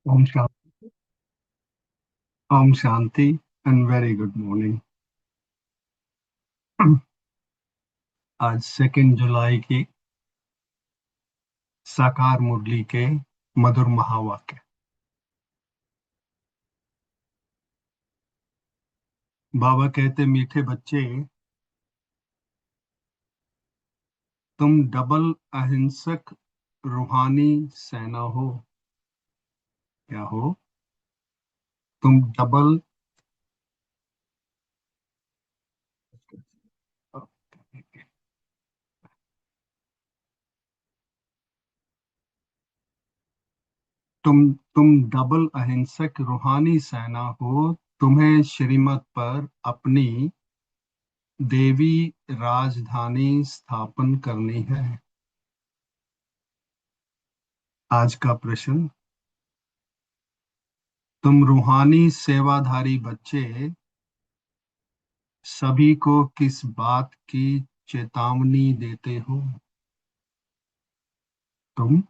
Om Shanti. Om Shanti and very good morning. आज 2 जुलाई की साकार मुरली के मधुर महावाक्य। बाबा कहते, मीठे बच्चे, तुम डबल अहिंसक रूहानी सेना हो। क्या हो? तुम डबल तुम डबल अहिंसक रूहानी सेना हो। तुम्हें श्रीमत पर अपनी देवी राजधानी स्थापन करनी है। आज का प्रश्न, तुम रूहानी सेवाधारी बच्चे सभी को किस बात की चेतावनी देते हो? तुम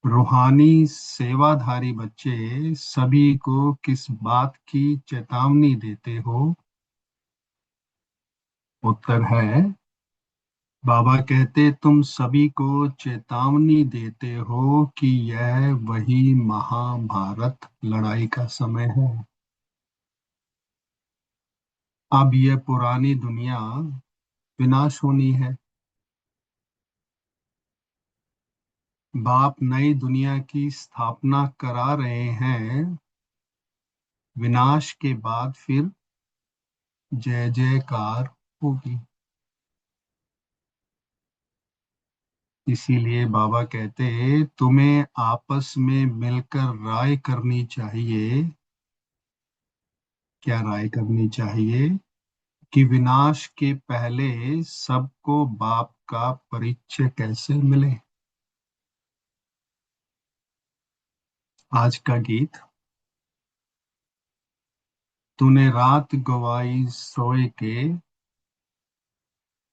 रूहानी सेवाधारी बच्चे सभी को किस बात की चेतावनी देते हो? उत्तर है, बाबा कहते, तुम सभी को चेतावनी देते हो कि यह वही महाभारत लड़ाई का समय है। अब यह पुरानी दुनिया विनाश होनी है। बाप नई दुनिया की स्थापना करा रहे हैं। विनाश के बाद फिर जय जयकार होगी। इसीलिए बाबा कहते, तुम्हें आपस में मिलकर राय करनी चाहिए। क्या राय करनी चाहिए? कि विनाश के पहले सबको बाप का परिचय कैसे मिले। आज का गीत। तूने रात गवाई सोए के,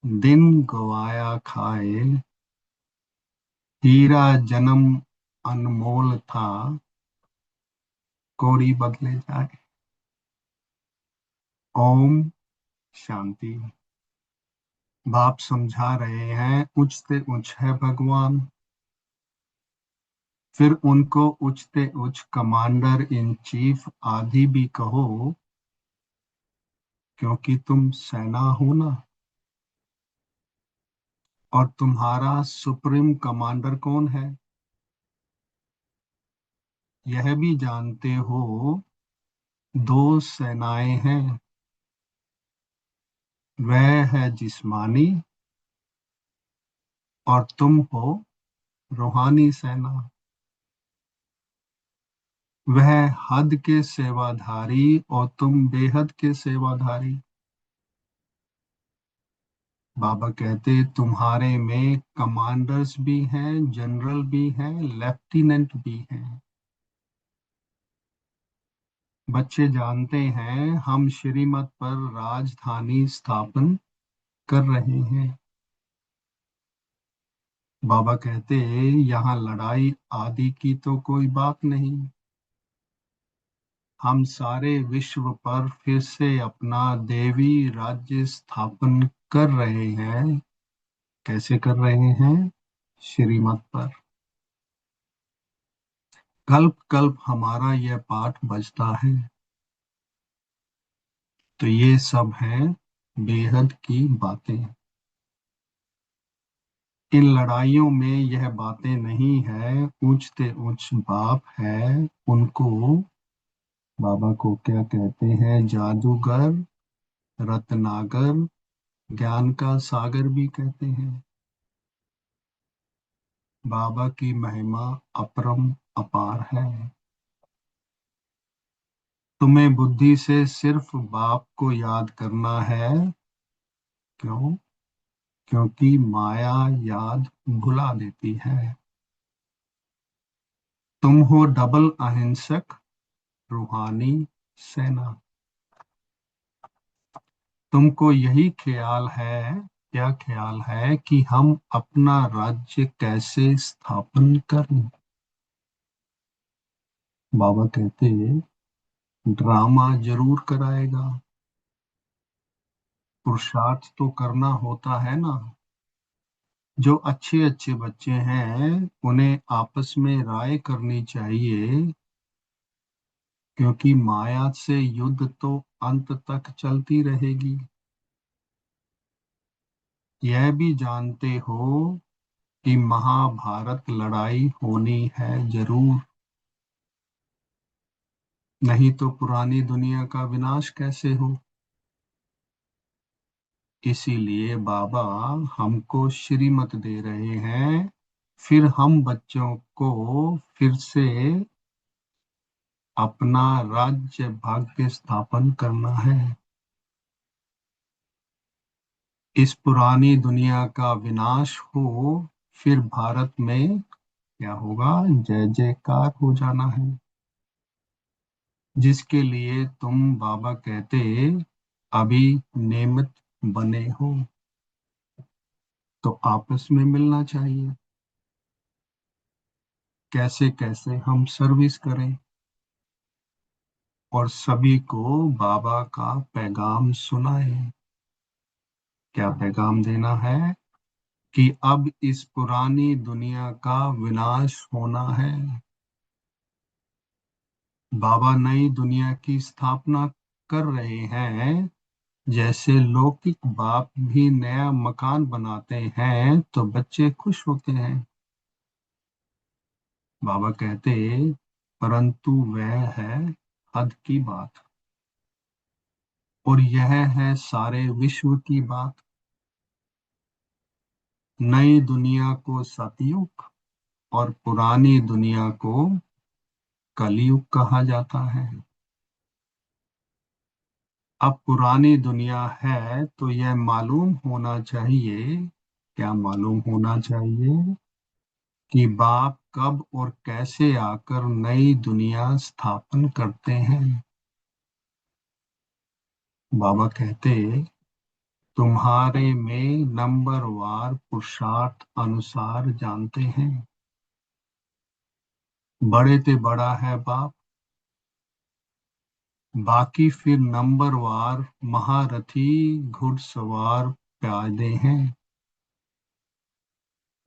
दिन गवाया खाए। हीरा जन्म अनमोल था, कोड़ी बदले जाए। ओम शांति। बाप समझा रहे हैं, उच्च से उच्च है भगवान। फिर उनको उच्च से उच्च कमांडर इन चीफ आदि भी कहो, क्योंकि तुम सेना हो ना। और तुम्हारा सुप्रीम कमांडर कौन है? यह भी जानते हो, दो सेनाएं हैं। वह है जिस्मानी और तुम हो रूहानी सेना। वह हद के सेवाधारी और तुम बेहद के सेवाधारी। बाबा कहते, तुम्हारे में कमांडर्स भी हैं, जनरल भी हैं, लेफ्टिनेंट भी हैं। बच्चे जानते हैं, हम श्रीमत पर राजधानी स्थापन कर रहे हैं। बाबा कहते, यहाँ लड़ाई आदि की तो कोई बात नहीं। हम सारे विश्व पर फिर से अपना देवी राज्य स्थापन कर रहे हैं। कैसे कर रहे हैं? श्रीमत पर। कल्प कल्प हमारा यह पाठ बजता है। तो ये सब है बेहद की बातें। इन लड़ाइयों में यह बातें नहीं है। ऊंचते उच्च बाप है, उनको, बाबा को क्या कहते हैं? जादूगर, रत्नागर, ज्ञान का सागर भी कहते हैं। बाबा की महिमा अपरम अपार है। तुम्हें बुद्धि से सिर्फ बाप को याद करना है। क्यों? क्योंकि माया याद भुला देती है। तुम हो डबल अहिंसक रूहानी सेना। तुमको यही ख्याल है, क्या ख्याल है, कि हम अपना राज्य कैसे स्थापन करें? बाबा कहते ड्रामा जरूर कराएगा, पुरुषार्थ तो करना होता है ना। जो अच्छे अच्छे बच्चे हैं उन्हें आपस में राय करनी चाहिए, क्योंकि माया से युद्ध तो अंत तक चलती रहेगी। यह भी जानते हो कि महाभारत लड़ाई होनी है जरूर, नहीं तो पुरानी दुनिया का विनाश कैसे हो। इसीलिए बाबा हमको श्रीमत दे रहे हैं, फिर हम बच्चों को फिर से अपना राज्य भाग्य स्थापन करना है। इस पुरानी दुनिया का विनाश हो, फिर भारत में क्या होगा, जय जयकार हो जाना है। जिसके लिए तुम बाबा कहते अभी नियमित बने हो, तो आपस में मिलना चाहिए। कैसे कैसे हम सर्विस करें और सभी को बाबा का पैगाम सुनाएं। क्या पैगाम देना है कि अब इस पुरानी दुनिया का विनाश होना है। बाबा नई दुनिया की स्थापना कर रहे हैं। जैसे लौकिक बाप भी नया मकान बनाते हैं तो बच्चे खुश होते हैं। बाबा कहते परंतु वह है हद की बात, और यह है सारे विश्व की बात। नई दुनिया को सतयुग और पुरानी दुनिया को कलयुग कहा जाता है। अब पुरानी दुनिया है तो यह मालूम होना चाहिए, क्या मालूम होना चाहिए, कि बाप कब और कैसे आकर नई दुनिया स्थापन करते हैं। बाबा कहते तुम्हारे में नंबरवार पुरुषार्थ अनुसार जानते हैं। बड़े ते बड़ा है बाप, बाकी फिर नंबरवार महारथी घुड़सवार प्यादे हैं।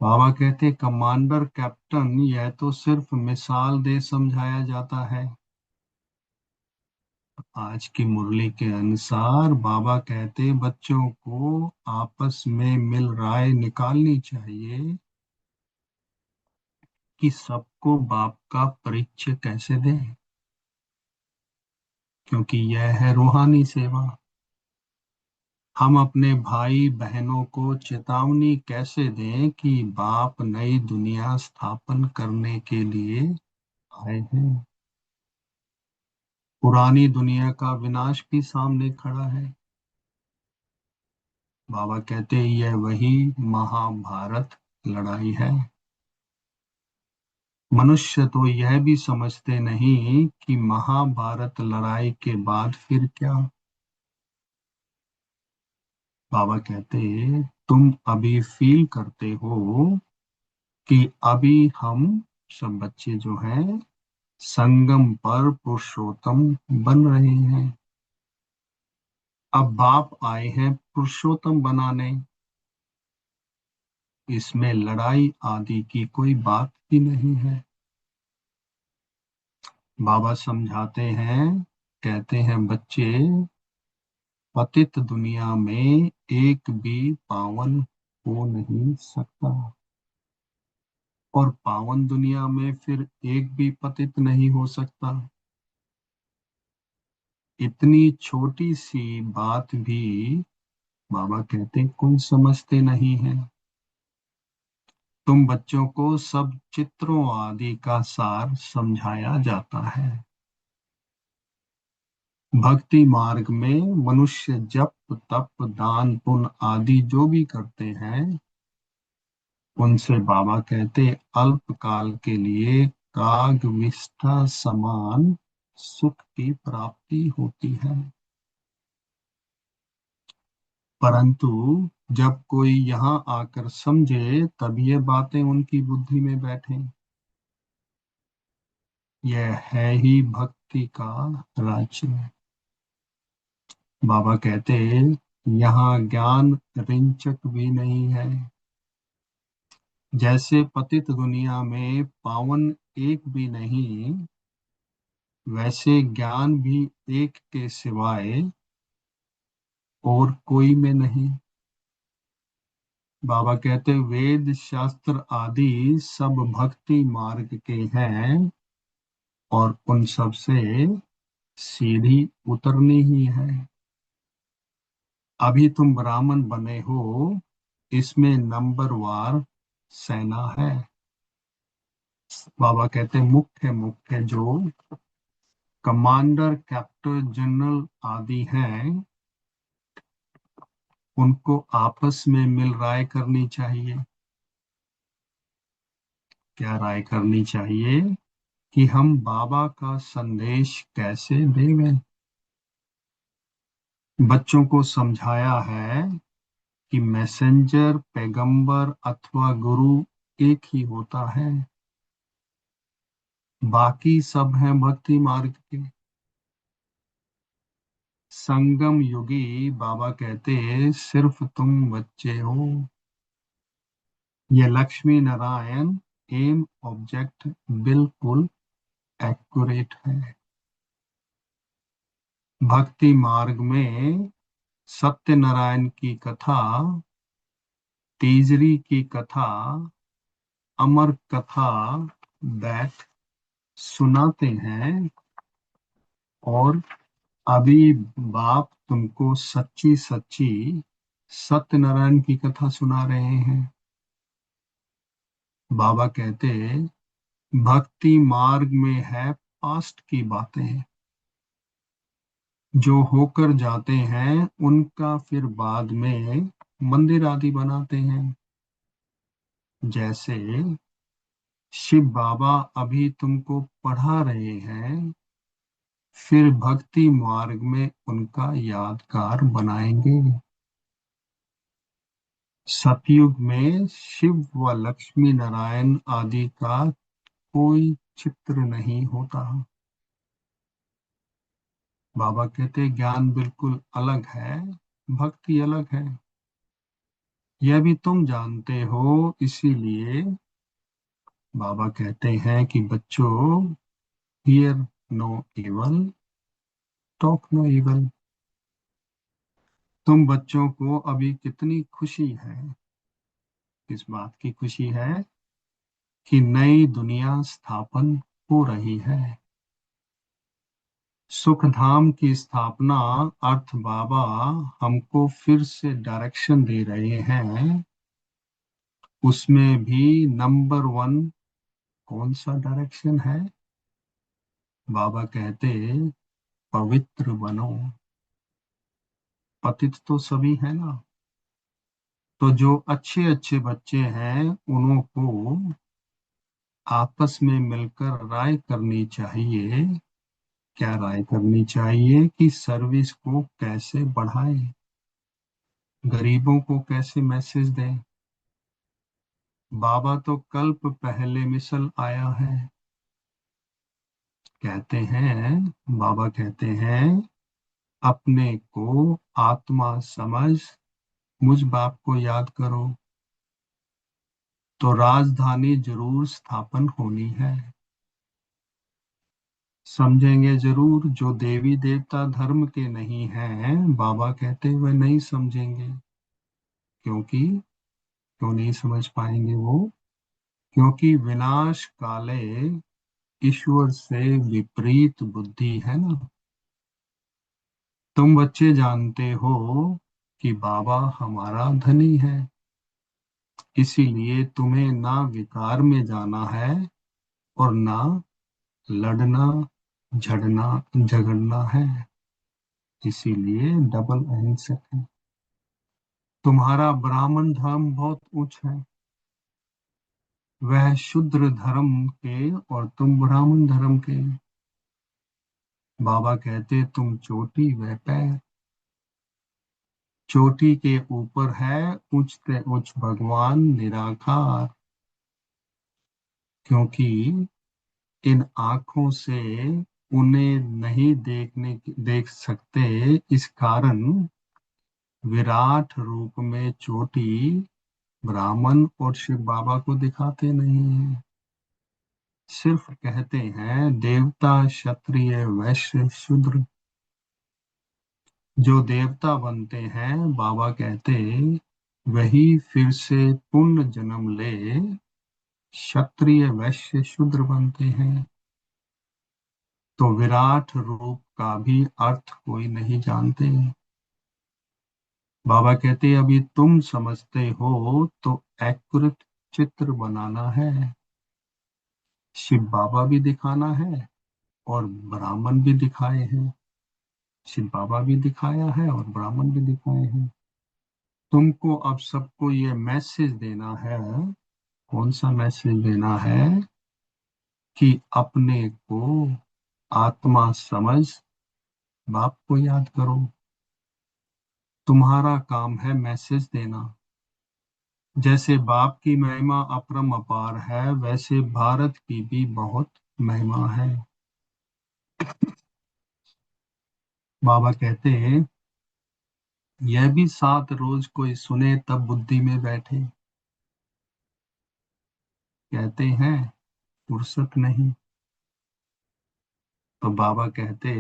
बाबा कहते कमांडर कैप्टन यह तो सिर्फ मिसाल दे समझाया जाता है। आज की मुरली के अनुसार बाबा कहते बच्चों को आपस में मिल राय निकालनी चाहिए कि सबको बाप का परिचय कैसे दें, क्योंकि यह है रूहानी सेवा। हम अपने भाई बहनों को चेतावनी कैसे दें कि बाप नई दुनिया स्थापन करने के लिए आए हैं। पुरानी दुनिया का विनाश भी सामने खड़ा है। बाबा कहते यह वही महाभारत लड़ाई है। मनुष्य तो यह भी समझते नहीं कि महाभारत लड़ाई के बाद फिर क्या। बाबा कहते तुम अभी फील करते हो कि अभी हम सब बच्चे जो हैं संगम पर पुरुषोत्तम बन रहे हैं। अब बाप आए हैं पुरुषोत्तम बनाने, इसमें लड़ाई आदि की कोई बात ही नहीं है। बाबा समझाते हैं, कहते हैं बच्चे पतित दुनिया में एक भी पावन हो नहीं सकता, और पावन दुनिया में फिर एक भी पतित नहीं हो सकता। इतनी छोटी सी बात भी बाबा कहते कोई समझते नहीं है। तुम बच्चों को सब चित्रों आदि का सार समझाया जाता है। भक्ति मार्ग में मनुष्य जप तप दान पुण्य आदि जो भी करते हैं उनसे बाबा कहते अल्प काल के लिए काग विष्ठा समान सुख की प्राप्ति होती है। परंतु जब कोई यहाँ आकर समझे तब ये बातें उनकी बुद्धि में बैठे। यह है ही भक्ति का राज्य। बाबा कहते, यहाँ ज्ञान रिंचक भी नहीं है। जैसे पतित दुनिया में पावन एक भी नहीं, वैसे ज्ञान भी एक के सिवाय और कोई में नहीं। बाबा कहते, वेद शास्त्र आदि सब भक्ति मार्ग के हैं, और उन सब से सीढ़ी उतरनी ही है। अभी तुम ब्राह्मण बने हो, इसमें नंबर वार सेना है। बाबा कहते, मुख्य मुख्य जो कमांडर कैप्टन जनरल आदि हैं, उनको आपस में मिल राय करनी चाहिए। क्या राय करनी चाहिए? कि हम बाबा का संदेश कैसे देवें। बच्चों को समझाया है कि मैसेंजर, पैगंबर अथवा गुरु एक ही होता है, बाकी सब हैं भक्ति मार्ग के। संगम युगी बाबा कहते, सिर्फ तुम बच्चे हो। ये लक्ष्मी नारायण एम ऑब्जेक्ट बिल्कुल एक्यूरेट है। भक्ति मार्ग में सत्यनारायण की कथा, तीजरी की कथा, अमर कथा बैठ सुनाते हैं, और अभी बाप तुमको सच्ची सच्ची सत्यनारायण की कथा सुना रहे हैं। बाबा कहते, भक्ति मार्ग में है पास्ट की बातें, जो होकर जाते हैं उनका फिर बाद में मंदिर आदि बनाते हैं। जैसे शिव बाबा अभी तुमको पढ़ा रहे हैं, फिर भक्ति मार्ग में उनका यादगार बनाएंगे। सतयुग में शिव व लक्ष्मी नारायण आदि का कोई चित्र नहीं होता। बाबा कहते, ज्ञान बिल्कुल अलग है, भक्ति अलग है। यह भी तुम जानते हो, इसीलिए बाबा कहते हैं कि बच्चों, hear no evil, talk no evil. तुम बच्चों को अभी कितनी खुशी है। इस बात की खुशी है कि नई दुनिया स्थापन हो रही है। सुख धाम की स्थापना अर्थ बाबा हमको फिर से डायरेक्शन दे रहे हैं। उसमें भी नंबर वन कौन सा डायरेक्शन है? बाबा कहते, पवित्र बनो। पतित तो सभी है ना, तो जो अच्छे अच्छे बच्चे हैं उनको आपस में मिलकर राय करनी चाहिए। क्या राय करनी चाहिए? कि सर्विस को कैसे बढ़ाएं, गरीबों को कैसे मैसेज दें। बाबा तो कल्प पहले मिसल आया है। कहते हैं, बाबा कहते हैं, अपने को आत्मा समझ मुझ बाप को याद करो, तो राजधानी जरूर स्थापन होनी है। समझेंगे जरूर। जो देवी देवता धर्म के नहीं हैं, बाबा कहते हुए नहीं समझेंगे। क्योंकि क्यों नहीं समझ पाएंगे वो? क्योंकि विनाश काले ईश्वर से विपरीत बुद्धि है ना। तुम बच्चे जानते हो कि बाबा हमारा धनी है, इसीलिए तुम्हें ना विकार में जाना है, और ना लड़ना झगड़ना है। इसीलिए डबल अहिंसक है। तुम्हारा ब्राह्मण धर्म बहुत उच्च है, वह शूद्र धर्म के और तुम ब्राह्मण धर्म के। बाबा कहते, तुम चोटी वह पैर। चोटी के ऊपर है उच्चते उच्च भगवान निराकार। क्योंकि इन आँखों से उन्हें नहीं देख सकते, इस कारण विराट रूप में चोटी ब्राह्मण और शिव बाबा को दिखाते नहीं हैं। सिर्फ कहते हैं देवता, क्षत्रिय, वैश्य, शूद्र। जो देवता बनते हैं, बाबा कहते वही फिर से पुण्य जन्म ले क्षत्रिय, वैश्य, शूद्र बनते हैं। तो विराट रूप का भी अर्थ कोई नहीं जानते। बाबा कहते अभी तुम समझते हो तो एक्यूरेट चित्र बनाना है। शिव बाबा भी दिखाना है और ब्राह्मण भी दिखाए हैं। शिव बाबा भी दिखाया है और ब्राह्मण भी दिखाए हैं। तुमको अब सबको ये मैसेज देना है। कौन सा मैसेज देना है? कि अपने को आत्मा समझ बाप को याद करो। तुम्हारा काम है मैसेज देना। जैसे बाप की महिमा अपरम अपार है, वैसे भारत की भी बहुत महिमा है। बाबा कहते हैं यह भी 7 रोज कोई सुने तब बुद्धि में बैठे। कहते हैं फुर्सत नहीं। तो बाबा कहते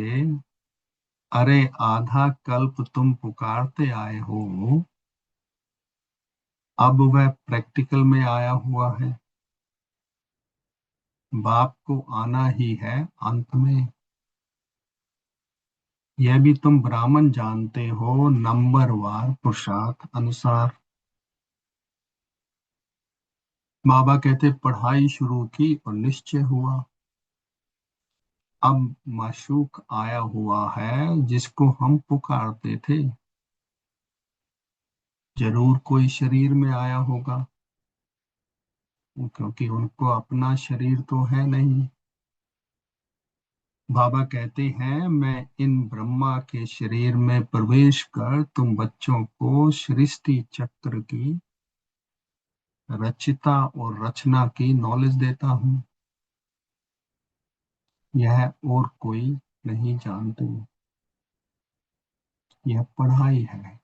अरे आधा कल्प तुम पुकारते आए हो, अब वह प्रैक्टिकल में आया हुआ है। बाप को आना ही है अंत में। यह भी तुम ब्राह्मण जानते हो, नंबरवार पुरुषार्थ अनुसार। बाबा कहते पढ़ाई शुरू की और निश्चय हुआ। अब माशूक आया हुआ है जिसको हम पुकारते थे। जरूर कोई शरीर में आया होगा, क्योंकि उनको अपना शरीर तो है नहीं। बाबा कहते हैं मैं इन ब्रह्मा के शरीर में प्रवेश कर तुम बच्चों को सृष्टि चक्र की रचिता और रचना की नॉलेज देता हूँ। यह और कोई नहीं जानते। यह पढ़ाई है।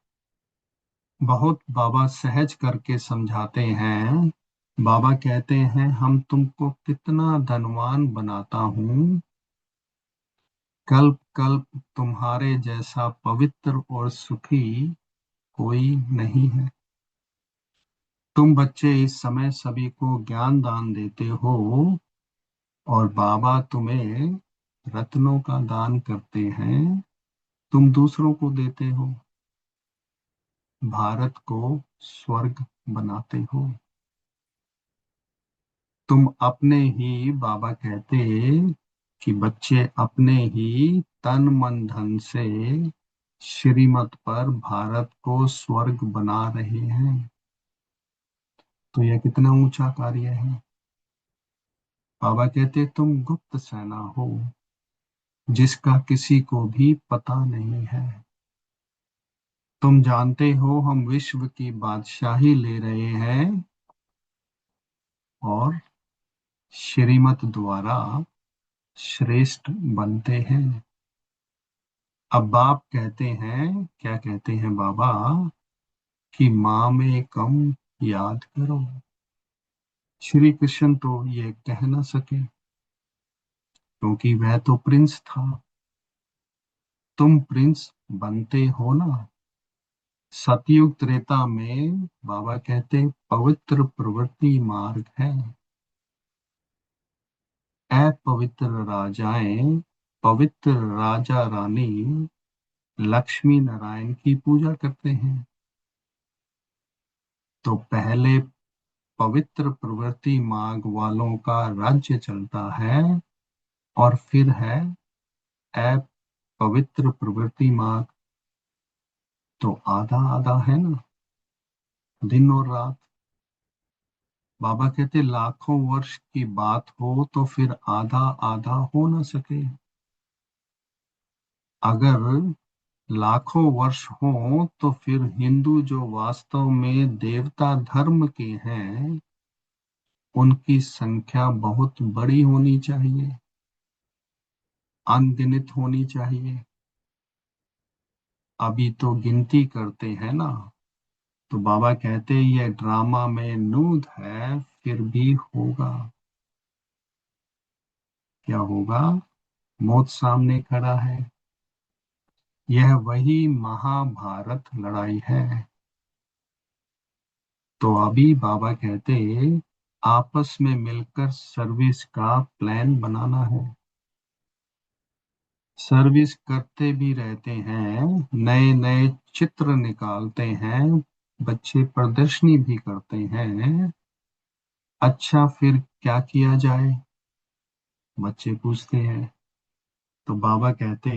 बहुत बाबा सहज करके समझाते हैं। बाबा कहते हैं हम तुमको कितना धनवान बनाता हूँ, कल्प कल्प तुम्हारे जैसा पवित्र और सुखी कोई नहीं है। तुम बच्चे इस समय सभी को ज्ञान दान देते हो और बाबा तुम्हें रत्नों का दान करते हैं। तुम दूसरों को देते हो, भारत को स्वर्ग बनाते हो। तुम अपने ही, बाबा कहते कि बच्चे अपने ही तन मन धन से श्रीमत पर भारत को स्वर्ग बना रहे हैं। तो यह कितना ऊंचा कार्य है। बाबा कहते तुम गुप्त सेना हो जिसका किसी को भी पता नहीं है। तुम जानते हो हम विश्व की बादशाही ले रहे हैं और श्रीमत द्वारा श्रेष्ठ बनते हैं। अब बाप कहते हैं, क्या कहते हैं बाबा, कि माँ में कम याद करो। श्री कृष्ण तो ये कह ना सके क्योंकि वह तो प्रिंस था। तुम प्रिंस बनते हो ना। सतयुग त्रेता में बाबा कहते पवित्र प्रवृत्ति मार्ग है। अपवित्र राजाएं, पवित्र राजा रानी लक्ष्मी नारायण की पूजा करते हैं। तो पहले पवित्र प्रवृत्ति मार्ग वालों का राज्य चलता है और फिर है अपवित्र प्रवृत्ति मार्ग। तो आधा आधा है ना, दिन और रात। बाबा कहते लाखों वर्ष की बात हो तो फिर आधा आधा हो ना सके। अगर लाखों वर्ष हो तो फिर हिंदू जो वास्तव में देवता धर्म के हैं उनकी संख्या बहुत बड़ी होनी चाहिए, अनगिनत होनी चाहिए। अभी तो गिनती करते हैं ना। तो बाबा कहते ये ड्रामा में नूद है, फिर भी होगा। क्या होगा? मौत सामने खड़ा है। यह वही महाभारत लड़ाई है। तो अभी बाबा कहते आपस में मिलकर सर्विस का प्लान बनाना है। सर्विस करते भी रहते हैं, नए नए चित्र निकालते हैं, बच्चे प्रदर्शनी भी करते हैं। अच्छा, फिर क्या किया जाए? बच्चे पूछते हैं। तो बाबा कहते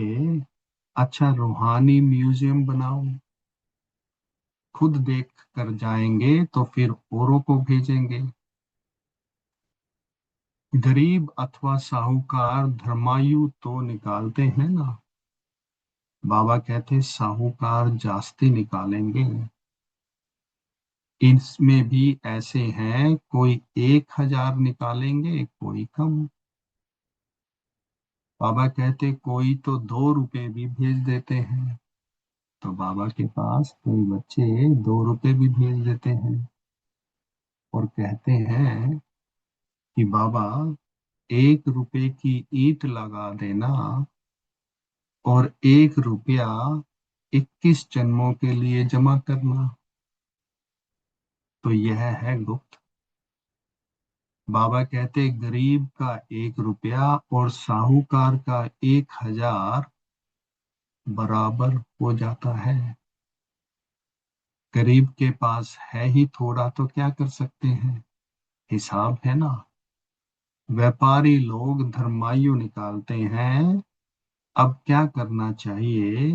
अच्छा, रूहानी म्यूजियम बनाओ। खुद देख कर जाएंगे तो फिर औरों को भेजेंगे। गरीब अथवा साहूकार धर्मायु तो निकालते हैं ना। बाबा कहते साहूकार जास्ती निकालेंगे। इसमें भी ऐसे हैं, कोई 1,000 निकालेंगे, कोई कम। बाबा कहते कोई तो 2 रुपए भी भेज देते हैं। तो बाबा के पास कोई बच्चे 2 रुपए भी भेज देते हैं और कहते हैं कि बाबा 1 रुपए की ईंट लगा देना और 1 रुपया 21 जन्मों के लिए जमा करना। तो यह है गुप्त। बाबा कहते गरीब का 1 रुपया और साहूकार का 1,000 बराबर हो जाता है। गरीब के पास है ही थोड़ा, तो क्या कर सकते हैं? हिसाब है ना। व्यापारी लोग धर्मायु निकालते हैं। अब क्या करना चाहिए?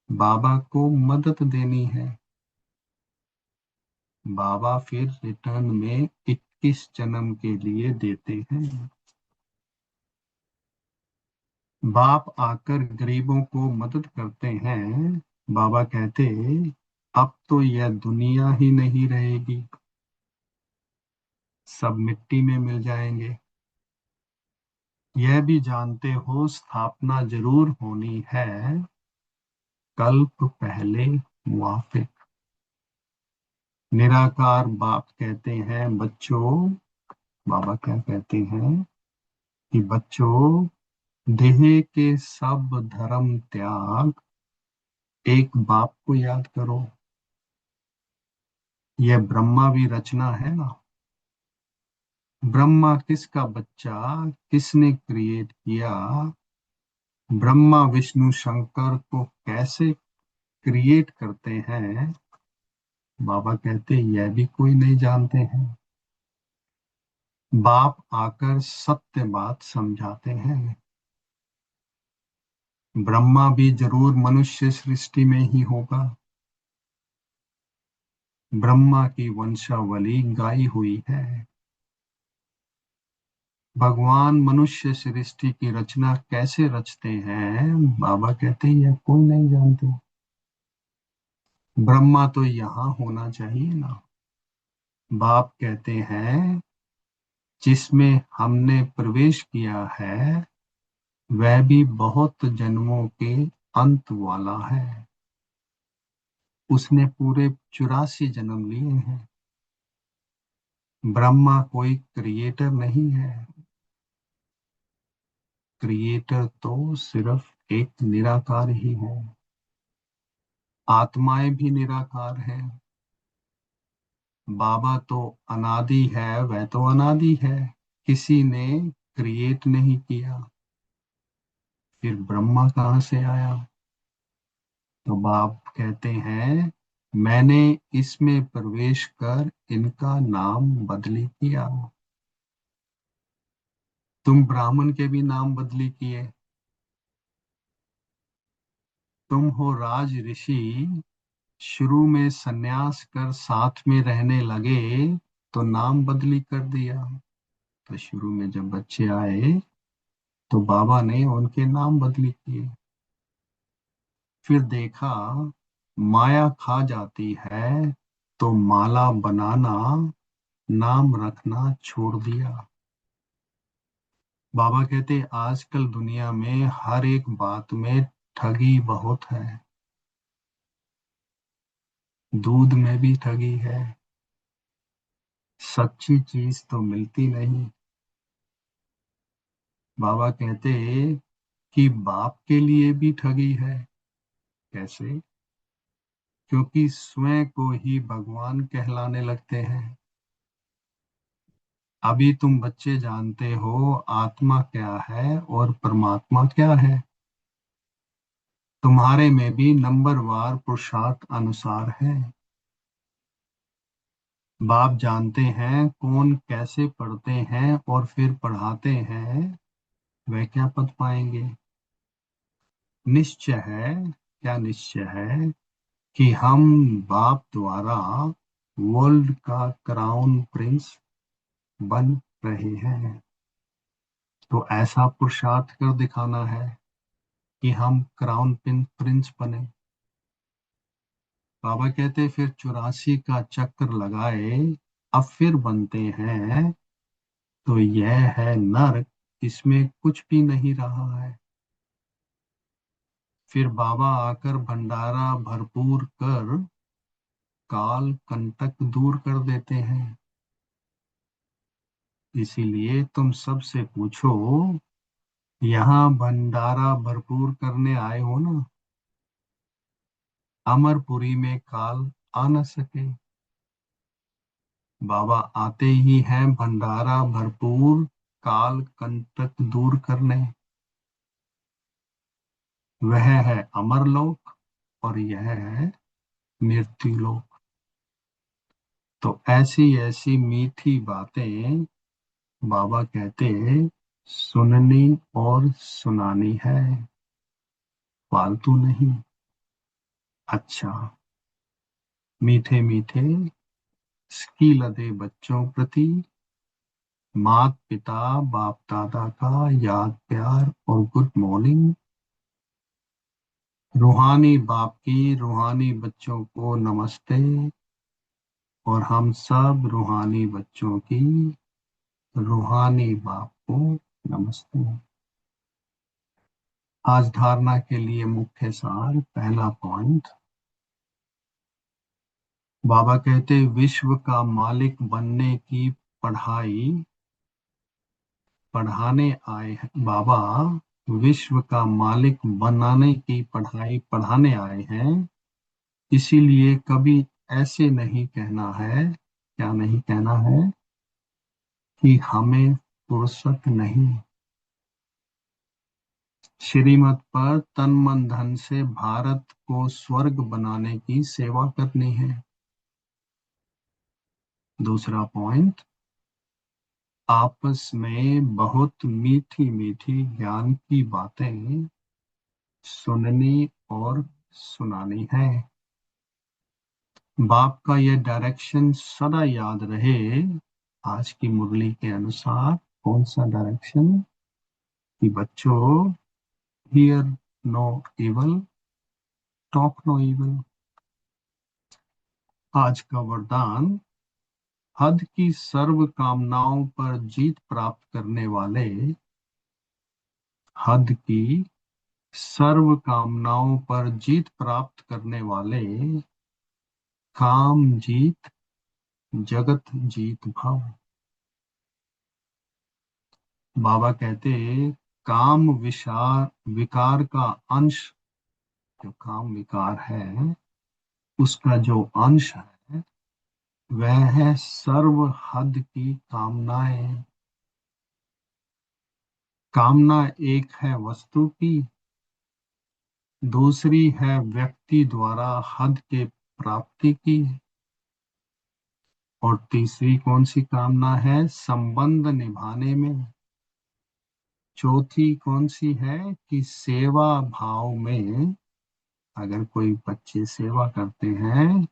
बाबा को मदद देनी है। बाबा फिर रिटर्न में 21 जन्म के लिए देते हैं। बाप आकर गरीबों को मदद करते हैं। बाबा कहते अब तो यह दुनिया ही नहीं रहेगी, सब मिट्टी में मिल जाएंगे। यह भी जानते हो स्थापना जरूर होनी है, कल्प पहले मुआफिक। निराकार बाप कहते हैं बच्चों, बाबा क्या कहते हैं कि बच्चों, देह के सब धर्म त्याग, एक बाप को याद करो। यह ब्रह्मा भी रचना है ना। ब्रह्मा किसका बच्चा, किसने क्रिएट किया? ब्रह्मा विष्णु शंकर को कैसे क्रिएट करते हैं? बाबा कहते यह भी कोई नहीं जानते हैं। बाप आकर सत्य बात समझाते हैं। ब्रह्मा भी जरूर मनुष्य सृष्टि में ही होगा। ब्रह्मा की वंशावली गाई हुई है। भगवान मनुष्य सृष्टि की रचना कैसे रचते हैं? बाबा कहते हैं यह कोई नहीं जानते। ब्रह्मा तो यहाँ होना चाहिए ना। बाप कहते हैं जिसमें हमने प्रवेश किया है वह भी बहुत जन्मों के अंत वाला है। उसने पूरे 84 जन्म लिए हैं। ब्रह्मा कोई क्रिएटर नहीं है। क्रिएटर तो सिर्फ एक निराकार ही है। आत्माएं भी निराकार है। बाबा तो अनादि है, वह तो अनादि है, किसी ने क्रिएट नहीं किया। फिर ब्रह्मा कहाँ से आया? तो बाप कहते हैं मैंने इसमें प्रवेश कर इनका नाम बदली किया। तुम ब्राह्मण के भी नाम बदली किए। तुम हो राज ऋषि, शुरू में सन्यास कर साथ में रहने लगे तो नाम बदली कर दिया। तो शुरू में जब बच्चे आए तो बाबा ने उनके नाम बदली किए। फिर देखा माया खा जाती है तो माला बनाना नाम रखना छोड़ दिया। बाबा कहते आजकल दुनिया में हर एक बात में ठगी बहुत है। दूध में भी ठगी है। सच्ची चीज तो मिलती नहीं। बाबा कहते कि बाप के लिए भी ठगी है। कैसे? क्योंकि स्वयं को ही भगवान कहलाने लगते हैं। अभी तुम बच्चे जानते हो आत्मा क्या है और परमात्मा क्या है। तुम्हारे में भी नंबरवार पुरुषार्थ अनुसार है। बाप जानते हैं कौन कैसे पढ़ते हैं और फिर पढ़ाते हैं, वे क्या पद पाएंगे। निश्चय है, क्या निश्चय है कि हम बाप द्वारा वर्ल्ड का क्राउन प्रिंस बन रहे हैं। तो ऐसा पुरुषार्थ कर दिखाना है कि हम क्राउन प्रिंस बने। बाबा कहते फिर 84 का चक्कर लगाए, अब फिर बनते हैं, तो यह है नर्क, इसमें कुछ भी नहीं रहा है। फिर बाबा आकर भंडारा भरपूर कर काल कंटक दूर कर देते हैं। इसीलिए तुम सबसे पूछो, यहाँ भंडारा भरपूर करने आए हो ना। अमरपुरी में काल आ न सके। बाबा आते ही हैं भंडारा भरपूर काल कंटक दूर करने। वह है अमरलोक और यह है मृत्यु लोक। तो ऐसी ऐसी मीठी बातें बाबा कहते सुननी और सुनानी है, फालतू नहीं। अच्छा, मीठे मीठे स्की लदे बच्चों प्रति मात पिता बाप दादा का याद प्यार और गुड मॉर्निंग। रूहानी बाप की रूहानी बच्चों को नमस्ते। और हम सब रूहानी बच्चों की रूहानी बाप को नमस्ते। आज धारणा के लिए मुख्य सार, पहला पॉइंट। बाबा कहते विश्व का मालिक बनने की पढ़ाई पढ़ाने आए हैं। बाबा विश्व का मालिक बनाने की पढ़ाई पढ़ाने आए हैं। इसीलिए कभी ऐसे नहीं कहना है, क्या नहीं कहना है, कि हमें फुर्सत नहीं। श्रीमत पर तन मन धन से भारत को स्वर्ग बनाने की सेवा करनी है। दूसरा पॉइंट, आपस में बहुत मीठी मीठी ज्ञान की बातें सुननी और सुनानी है। बाप का यह डायरेक्शन सदा याद रहे। आज की मुरली के अनुसार कौन सा डायरेक्शन, कि बच्चों hear no evil, talk no evil. आज का वरदान, हद की सर्व कामनाओं पर जीत प्राप्त करने वाले, हद की सर्व कामनाओं पर जीत प्राप्त करने वाले, काम जीत जगत जीत भव। बाबा कहते काम विचार विकार का अंश, जो काम विकार है उसका जो अंश है वह है सर्व हद की कामनाएं। कामना एक है वस्तु की, दूसरी है व्यक्ति द्वारा हद के प्राप्ति की, और तीसरी कौन सी कामना है, संबंध निभाने में। चौथी कौन सी है, कि सेवा भाव में, अगर कोई बच्चे सेवा करते हैं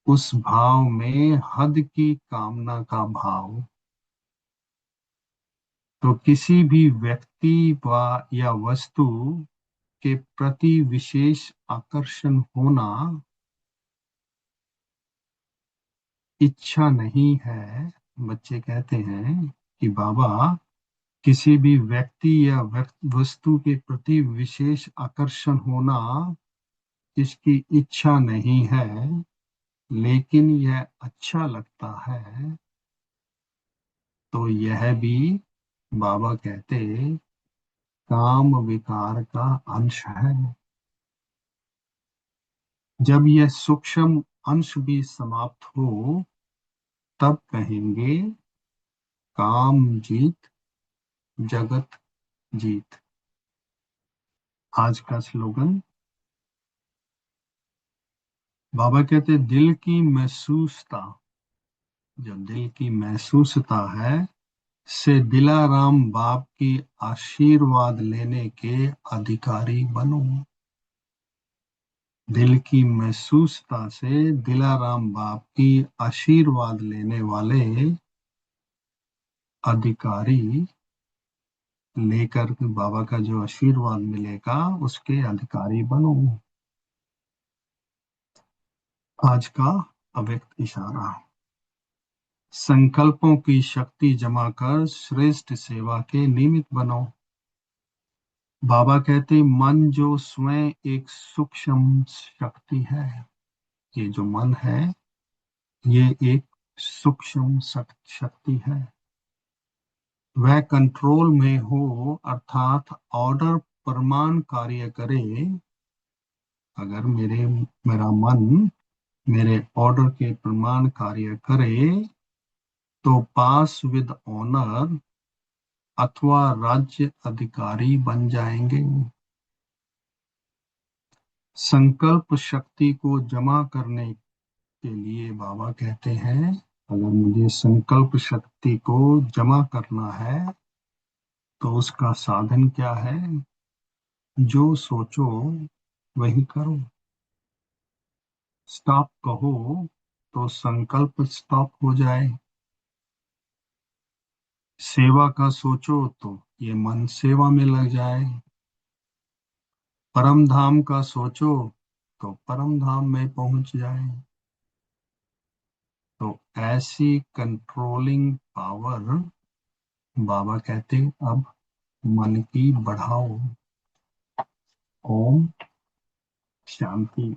उस भाव में हद की कामना का भाव। तो किसी भी व्यक्ति या वस्तु के प्रति विशेष आकर्षण होना इच्छा नहीं है, बच्चे कहते हैं कि बाबा, किसी भी व्यक्ति या वस्तु के प्रति विशेष आकर्षण होना इसकी इच्छा नहीं है, लेकिन यह अच्छा लगता है, तो यह भी, बाबा कहते, काम विकार का अंश है। जब यह सूक्ष्म अंश भी समाप्त हो, तब कहेंगे काम जीत, जगत जीत। आज का स्लोगन, बाबा कहते दिल की महसूसता, जो दिल की महसूसता है, से दिलाराम बाप की आशीर्वाद लेने के अधिकारी बनो। दिल की महसूसता से दिलाराम बाप की आशीर्वाद लेने वाले अधिकारी लेकर के, बाबा का जो आशीर्वाद मिलेगा उसके अधिकारी बनो। आज का अव्यक्त इशारा, संकल्पों की शक्ति जमा कर श्रेष्ठ सेवा के निमित्त बनो। बाबा कहते मन जो स्वयं एक सूक्ष्म शक्ति है, ये जो मन है ये एक सूक्ष्म शक्ति है। वह कंट्रोल में हो, अर्थात ऑर्डर प्रमाण कार्य करे। अगर मेरा मन मेरे ऑर्डर के प्रमाण कार्य करे, तो पास विद ऑनर अथवा राज्य अधिकारी बन जाएंगे। संकल्प शक्ति को जमा करने के लिए बाबा कहते हैं, अगर मुझे संकल्प शक्ति को जमा करना है, तो उसका साधन क्या है? जो सोचो वही करो। स्टॉप कहो तो संकल्प स्टॉप हो जाए। सेवा का सोचो तो ये मन सेवा में लग जाए। परम धाम का सोचो तो परम धाम में पहुंच जाए। तो ऐसी कंट्रोलिंग पावर, बाबा कहते, अब मन की बढ़ाओ। ओम शांति।